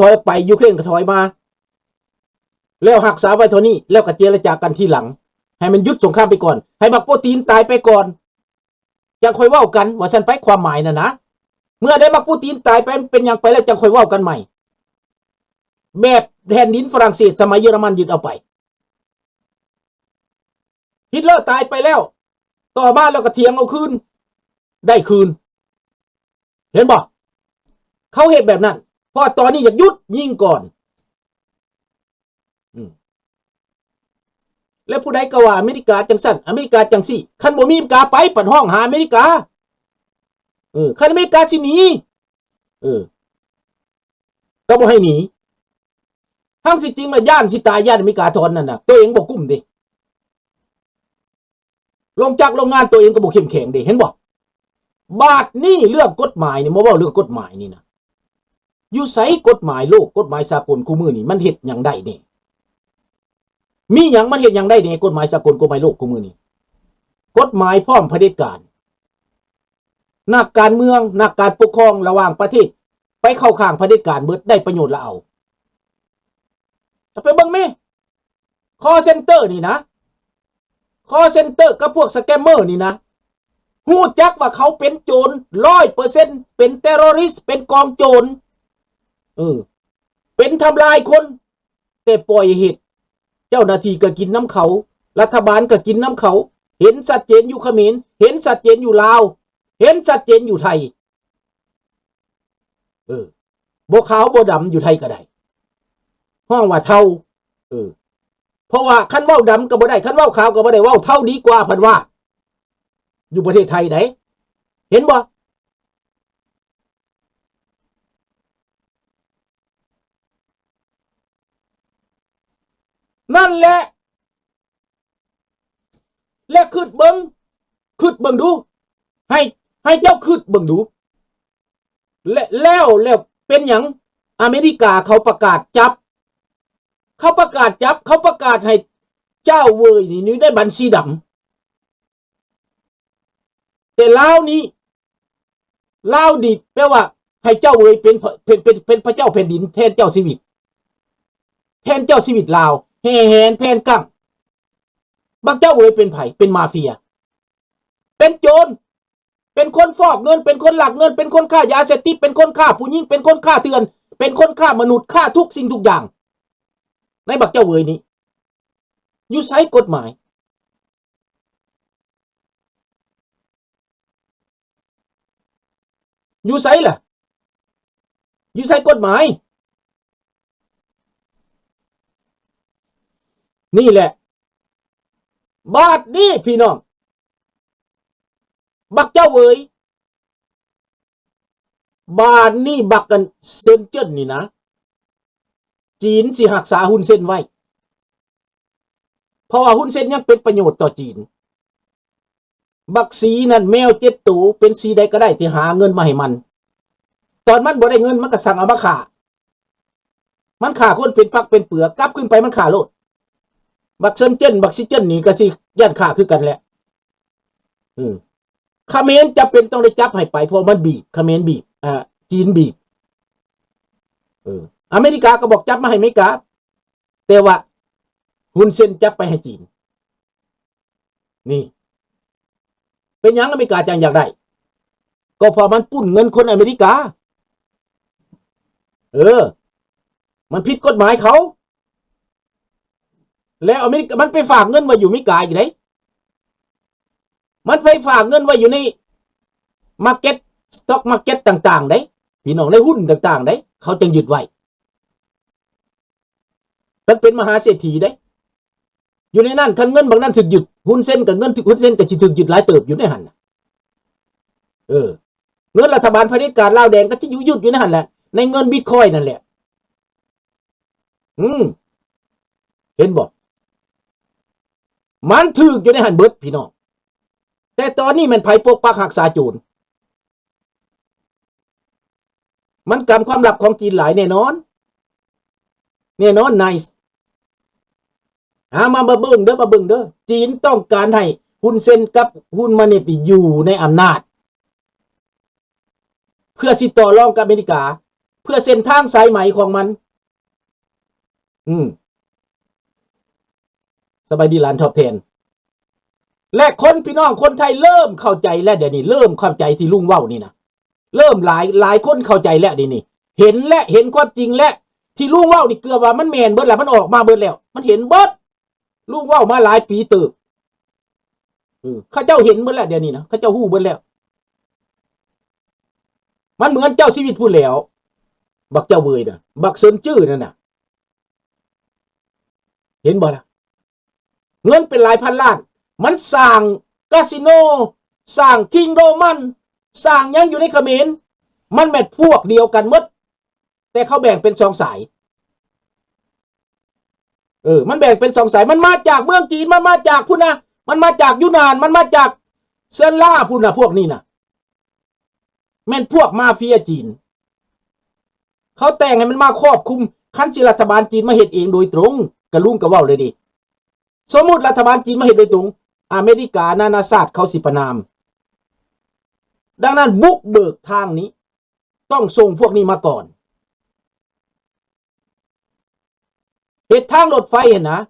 ถอยไปยูเครนก็ถอยมาแล้วหักษาไว้เท่านี้แล้วก็เจรจากันทีหลังให้มันยุดสงครามไปก่อนให้บักโปรตีนตายไปก่อนจังค่อยเว้ากันว่าฉันไปความหมายนะเมื่อได้บักปูตินตายไปเป็นอย่างไปแล้วจังค่อยเว้ากันใหม่แบบแผ่นดินฝรั่งเศสสมัยเยอรมันยึดเอาไปฮิตเลอร์ตายไปแล้วต่อมาแล้วก็เถียงเอาคืนได้คืนเห็นบ่เขาเหตุแบบนั้นเพราะตอนนี้อยากยุดยิงก่อนแล้วผู้ใดก็ว่าอเมริกาจังสั่นอเมริกาจังสี่คันบ่มีอเมริกาไปปัดห้องหาอเมริกาคันอเมริกาสิหนีก็บ่ให้หนีทั้งที่จริงแล้วย่านสิตายย่านอเมริกาทอนนั่นน่ะตัวเองบ่กุ้มดิลงจากโรงงานตัวเองก็บ่เข้มแข็งดิเห็นบ่บาดนี่เรื่องกฎหมายนี่บ่เว้าเรื่องกฎหมายนี่นะอยู่ไสกฎหมายโลกกฎหมายสากลคู่มือนี่มันเฮ็ดหยังได้นี่มีหยังมันเฮ็ดหยังได้นี่กฎหมายสากลกฎหมายโลกคู่มือนี่กฎหมายพร้อมเผด็จการนักการเมืองนักการปกครองระหว่างประเทศไปเข้าข้างเผด็จการเบิดได้ประโยชน์ละเอาไปเบิ่งแม่คอเซ็นเตอร์นี่นะคอเซ็นเตอร์กับพวกสแกมเมอร์นี่นะฮู้จักว่าเขาเป็นโจร 100% เป็นเทอร์ริสต์เป็นกองโจรเป็นทำลายคนแต่ปล่อยเหตุเจ้าหน้าที่ก็กินน้ำเขารัฐบาลก็กินน้ำเขาเห็นชัดเจนอยู่เขมรเห็นชัดเจนอยู่ลาวเห็นชัดเจนอยู่ไทยบ่ขาวบ่ดำอยู่ไทยก็ได้ห้องว่าเท่าเพราะว่าคันเว้าดำก็บ่ได้คันเว้าขาวก็บ่ได้เว้าเท่าดีกว่าเพิ่นว่าอยู่ประเทศไทยไหนเห็นบ่นั่นแหละและคิดเบิ่งดูให้เจ้าคิดเบิ่งดูแล้วเป็นหยังอเมริกาเขาประกาศจับเขาประกาศให้เจ้าเวยนี่ได้บัญชีดำแต่ลาวนี่ลาวดิแปลว่าให้เจ้าเวยเป็นพระเจ้าแผ่นดินแทนเจ้าชีวิตลาวแห่แผนกั้งบักเจ้าเวยเป็นไผเป็นมาเฟียเป็นโจรเป็นคนฟอกเงินเป็นคนหลักเงินเป็นคนฆ่ายาเสพติดเป็นคนฆ่าผู้หญิงเป็นคนฆ่าเถื่อนเป็นคนฆ่ามนุษย์ฆ่าทุกสิ่งทุกอย่างในบักเจ้าเวยนี้อยู่ไสกฎหมายอยู่ไสล่ะอยู่ไสกฎหมายนี่แหละบาดนี้พี่น้องบักเจ้าเวยบาดนี้บักกันเซินเจิ้นนี่นะจีนสิรักษาหุ้นเส้นไว้เพราะว่าหุ้นเส้นยังเป็นประโยชน์ต่อจีนบักสีนั่นแมว7ตัวเป็นสีใดก็ได้ที่หาเงินมาให้มันตอนมันบ่ได้เงินมันก็สั่งเอามาฆ่ามันฆ่าคนเป็นปักเป็นเปลือกกลับขึ้นไปมันฆ่าโลดบักเซินเจิ้นบักซิเจิ้นนี่ก็สิย่านฆ่าคือกันแหละเขมรจะเป็นต้องได้จับให้ไปเพราะมันบีบเขมรบีบจีนบีบอเมริกาก็บอกจับมาให้อเมริกาแต่ว่าฮุนเซนจับไปให้จีนนี่เป็นยังอเมริกาจังอยากได้ก็พอมันปุ้นเงินคนอเมริกามันผิดกฎหมายเขาแล้วอเมริกามันไปฝากเงินไว้อยู่อเมริกาอยู่ไหนมันไปฝากเงินไว้อยู่ในมาร์เก็ตสต็อกมาร์เก็ตต่างๆได้พี่น้องในหุ้นต่างๆได้เขาจึงยึดไว้มันเป็นมหาเศรษฐีได้อยู่ในนั้นคันเงินบางนั้นถึกยึดหุ้นเส้นกับเงินหุ้นเส้นกับถึกยึดหลายเติบอยู่ในหันเงินรัฐบาลเผด็จการลาวแดงก็ที่อยู่ในหันแหละในเงินบิตคอยน์นั่นแหละเห็นบ่มันถึกอยู่ในหันเบิดพี่น้องแต่ตอนนี้มันไผปกปักรักษาโจรมันกำความลับของจีนหลายแน่นอนไนส์มาเบิ่งเด้อจีนต้องการให้หุ้นเซ็นกับหุ้นมันนี่อยู่ในอำนาจเพื่อสิต่อรองกับอเมริกา เพื่อเส้นทางสายไหมของมันสบายดีหลานทอบแทนและคนพี่น้องคนไทยเริ่มเข้าใจแล้วเดี๋ยวนี้เริ่มเข้าใจที่ลุงเว้านี่นะเริ่มหลายคนเข้าใจแล้วดินี่เห็นและเห็นความจริงและที่ลุงเว้านี่เกือบว่ามันแมนเบิดแล้วมันออกมาเบิดแล้วมันเห็นเบิดลุงเว้ามาหลายปีเติบเขาเจ้าเห็นเบิดแล้วเดี๋ยวนี้นะเขาเจ้าฮู้เบิดแล้วมันเหมือนเจ้าชีวิตพูดแล้วบักเจ้าเวยน่ะบักเซินจื้อนั่นน่ะเห็นบ่ล่ะเงินเป็นหลายพันล้านมันสร้างคาสิโนสร้างคิงโดมันสร้างยังอยู่ในเขมรมันแม่นพวกเดียวกันหมดแต่เขาแบ่งเป็น2 สายมันแบ่งเป็น2 สายมันมาจากเมืองจีนมันมาจากพุ่นนะมันมาจากยูนานมันมาจากเซินล่าพุ่นนะพวกนี้นะแม่นพวกมาเฟียจีนเขาแต่งให้มันมาครอบคุมคันสิรัฐบาลจีนมาเฮ็ดเองโดยตรงกะลุงกะเว้าเลยดิสมมุติรัฐบาลจีนมาเฮ็ดโดยตรงอเมริกานานาชาติเขาสิประนามดังนั้นบุกเบิกทางนี้ต้องส่งพวกนี้มาก่อนเหตุทางรถไฟเห็นนะ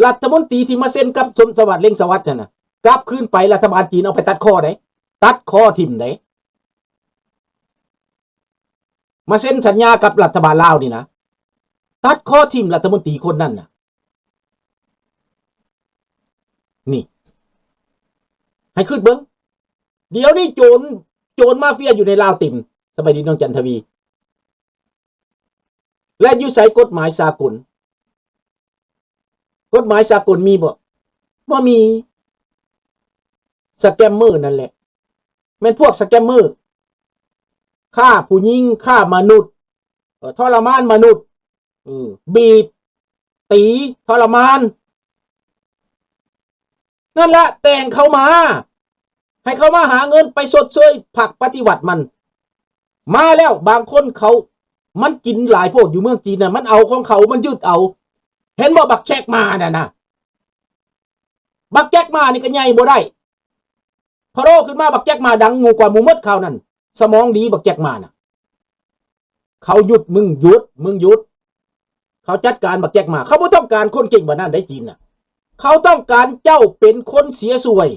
รัฐมนตรีที่มาเซ็นกับสมสวัสดิ์เล่งสวัสดิ์นั่นน่ะกลับคืนไปรัฐบาลจีนเอาไปตัดคอได้ตัดคอทิ่มได้มาเซ็นสัญญากับรัฐบาลลาวนี่นะตัดคอทิ่มรัฐมนตรีคนนั้นน่ะนี่ให้ขึ้นเบิ้งเดี๋ยวนี้โจรมาเฟียอยู่ในลาวติ่มสบายดีน้องจันทวีและอยู่ไสกฎหมายสากลกฎหมายสากลมีบ่มีสแกมเมอร์นั่นแหละแม่นพวกสแกมเมอร์ฆ่าผู้หญิงฆ่ามนุษย์ทรมานมนุษย์บีบตีทรมานนั่นแหละแต่งเขามาให้เขามาหาเงินไปสดเชยผักปฏิวัติมันมาแล้วบางคนเขามันกินหลายโพดอยู่เมืองจีนน่ะมันเอาของเขามันยึดเอาเห็นบ่บักแจ็คมาน่ะนะบักแจ็คมานี่ก็ใหญ่บ่ได้พอโรขึ้นมาบักแจ็คมาดังงูกว่าหมูมดเขานั่นสมองดีบักแจ็คมาน่ะเขาหยุดมึงหยุดเขาจัดการบักแจ็คมาเขาบ่ต้องการคนเก่งแบบนั้นได้จีนน่ะเขาต้องการเจ้าเป็นคนเสียสวย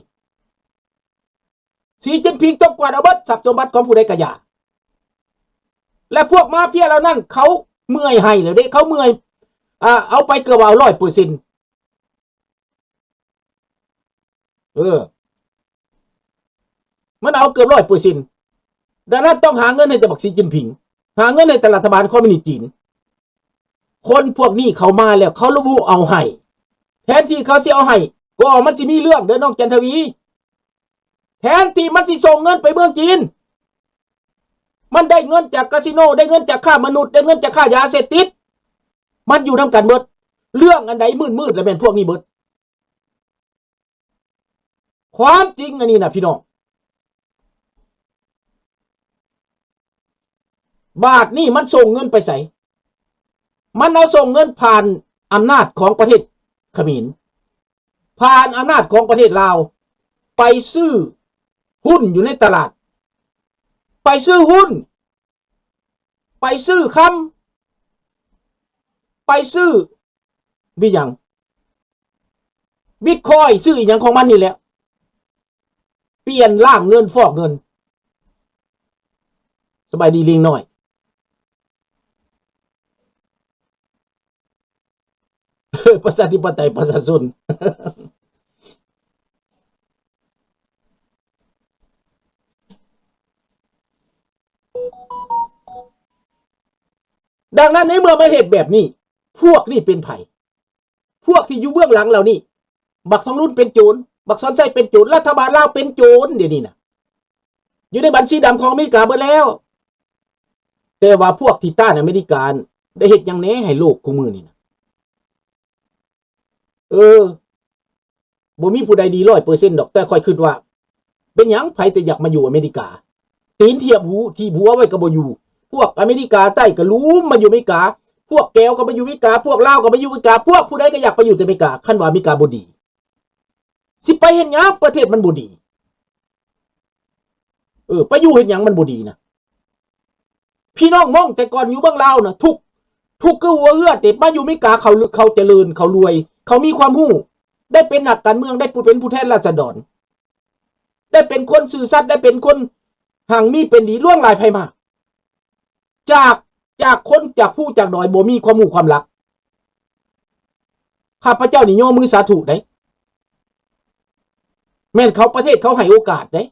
สีจิ้นผิงต้องกวาดเอาเบิดทรัพย์สมบัติของผู้ใดก็อย่าและพวกมาเฟียเหล่านั้นเขาเมื่อยให้เลยเด้เขาเมื่อยเอาไปเกือบเอา 100% มันเอาเกือบ 100% ดังนั้นต้องหาเงินให้แต่บักสีจิ้นผิงหาเงินให้แต่รัฐบาลคอมมิวนิสต์จีนคนพวกนี้เขามาแล้วเขาระบุเอาให้แทนที่เขาสิเอาให้ก็มันสิมีเรื่องเด้อน้องจันทวีแทนที่มันสิส่งเงินไปเมืองจีนมันได้เงินจากคาสิโนได้เงินจากฆ่ามนุษย์ได้เงินจากฆ่ายาเสพติดมันอยู่นำกันเบิดเรื่องอันใดมืดแล้วแม่นพวกนี้เบิดความจริงอันนี้นะพี่น้องบาทนี่มันส่งเงินไปใส่มันเอาส่งเงินผ่านอำนาจของประเทศเขมรผ่านอำนาจของประเทศลาวไปซื้อหุ้นอยู่ในตลาดไปซื้อหุ้นไปซื้อคำไปซื้อบิหยังบิตคอยซื้ออีกอย่างของมันนี่แหละเปลี่ยนล่างเงินฟอกเงินสบายดีลิงหน่อยประชาธิปไตยประชาชนดังนั้นในเมื่อมันเหตุแบบนี้พวกนี้เป็นไผ่พวกที่อยู่เบื้องหลังเรานี่บักทองรุ่นเป็นโจรบักซ้อนไส้เป็นโจรรัฐบาลลาวเป็นโจรเดี๋ยวนี้นะอยู่ในบัญชีดำของอเมริกาเบิดแล้วแต่ว่าพวกที่ต้านอเมริกาได้เหตุอย่างแน่ให้โลกคู่มือนี่นะบ่มีผู้ใดดี 100% ดอกแต่ค่อยคิดว่าเป็นหยังไผแต่อยากมาอยู่อเมริกาตีนเทียบหูที่หัวไว้ก็บ่อยู่พวกอเมริกาใต้ก็รู้มาอยู่อเมริกาพวกแก้วก็มาอยู่อเมริกาพวกลาวก็มาอยู่อเมริกาพวกผู้ใดก็อยากไปอยู่อเมริกาคันว่าอเมริกาบ่ดีสิไปเฮ็ดหยังประเทศมันบ่ดีไปอยู่เฮ็ดหยังมันบ่ดีนะ พี่น้องมองแต่ก่อนอยู่เบื้องลาวนะทุกก็หัวเหือแต่มาอยู่อเมริกาเขาเจริญเขารวย เขามีความรู้ได้เป็นนักการเมืองได้เป็นผู้แทนราษฎรได้เป็นคนสื่อสัตย์ได้เป็นคนห่างมีเป็นดีล่วงลายไพมากจากคนจากผู้จากดอยบ่มีความรู้ความรักข้าพเจ้านี่ย่อมือสาธุได้แม่นเขาประเทศเขาให้โอกาสได้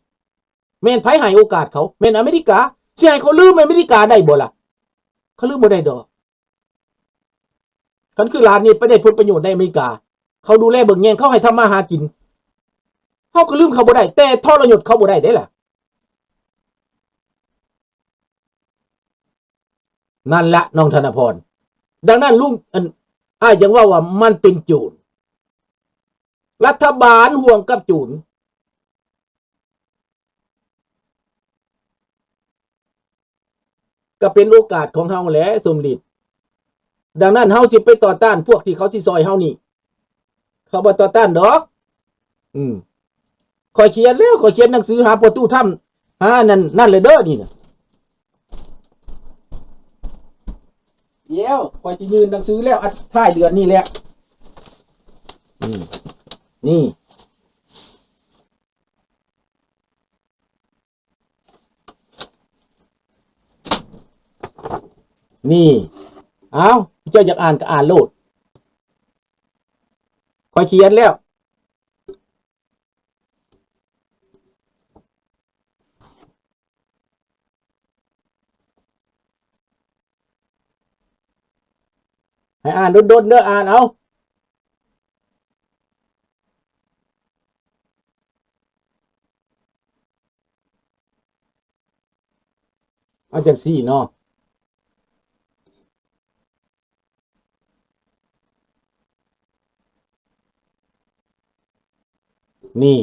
แม่นไผให้โอกาสเขาแม่นอเมริกาสิให้เขาลืมอเมริกาได้บ่ล่ะเขาลืมบ่ได้ดอกคันคือร้านนี้ไปได้ผลประโยชน์ในอเมริกาเขาดูแลเบิ่งแยงเขาให้ทำมาหากินเขาก็ลืมเขาบ่ได้แต่ทรยศเขาบ่ได้ได้ล่ะนั่นละน้องธนพรดังนั้นลุงยังว่ามันเป็นโจรรัฐบาลห่วงกับโจรก็เป็นโอกาสของเฮาแหละสมฤทธิ์ดังนั้นเฮาสิไปต่อต้านพวกที่เขาสิซอยเฮานี่เขาบ่ต่อต้านดอกข้อยเขียนแล้วข้อยเขียนหนังสือหาประตูถ้ำนั่นเลยเด้อนี่นะเดี๋ยวข้อยสิยืนหนังสือแล้วท้ายเดือนนี้แหละนี่เอาเจ้าอยากอ่านก็อ่านโลดข้อยเขียนแล้วให้อ่านดนเด้ออ่านเอาจังซี่เนาะนี่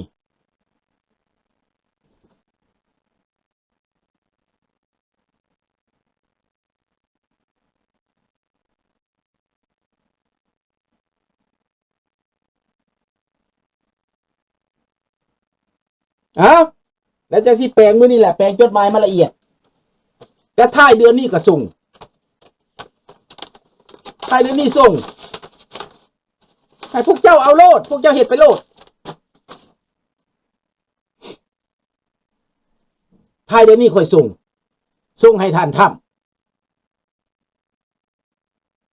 แล้วจะสิแปลงมื้อนี่แหละแปลงจดหมายมาละเอียดแต่ท้ายเดือนนี้ก็ส่งท้ายเดือนนี้ส่งให้พวกเจ้าเอาโลดพวกเจ้าเฮ็ดไปโลดท้ายเดือนนี้ค่อยส่งให้ท่านท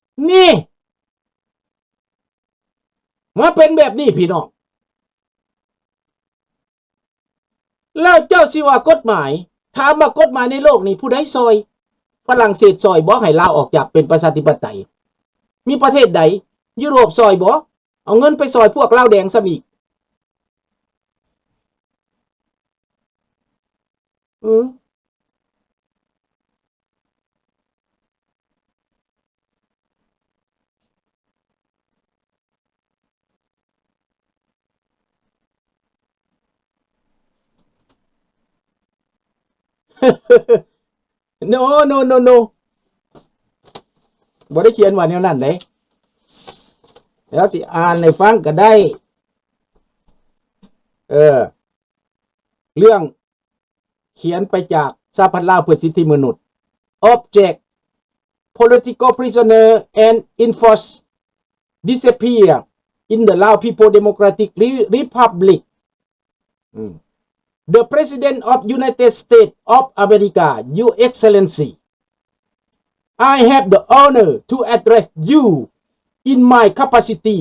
ำนี่มาเป็นแบบนี้พี่น้องแล้วเจ้าสิว่ากฎหมายถามว่ากฎหมายในโลกนี้ผู้ใดซอยฝรั่งเศสซอยบ่ให้ลาวออกจากเป็นประชาธิปไตยมีประเทศใดยุโรปซอยบ่เอาเงินไปซอยพวกลาวแดงซะอีกno บ่ได้เขียนว่าแนวนั้นเด้แล้วสิอ่านให้ฟังก็ได้เรื่องเขียนไปจากสหพันธ์ลาวเพื่อสิทธิมนุษย์ Object Political Prisoner and Enforced Disappear in the Lao People Democratic Republic The President of United States of America Your Excellency I have the honor to address you in my capacity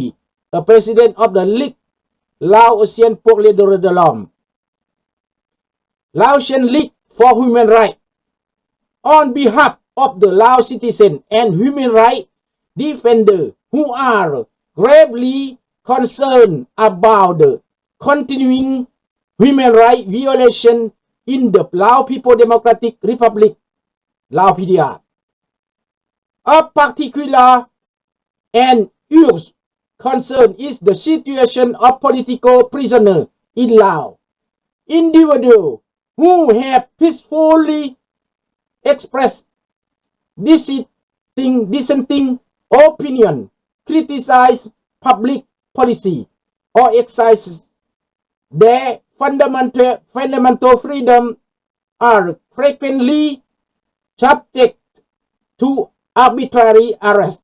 a President of the League Laotian Pluralism Laotian League for Human Rights on behalf of the Lao citizen and human rights defender who are gravely concerned about the continuing human rights violation in the Lao People Democratic Republic Lao PDR of particular and urgent concern is the situation of political prisoners in Laos individuals who have peacefully expressed dissenting opinion, criticize public policy, or exercise their fundamental freedom are frequently subject to arbitrary arrest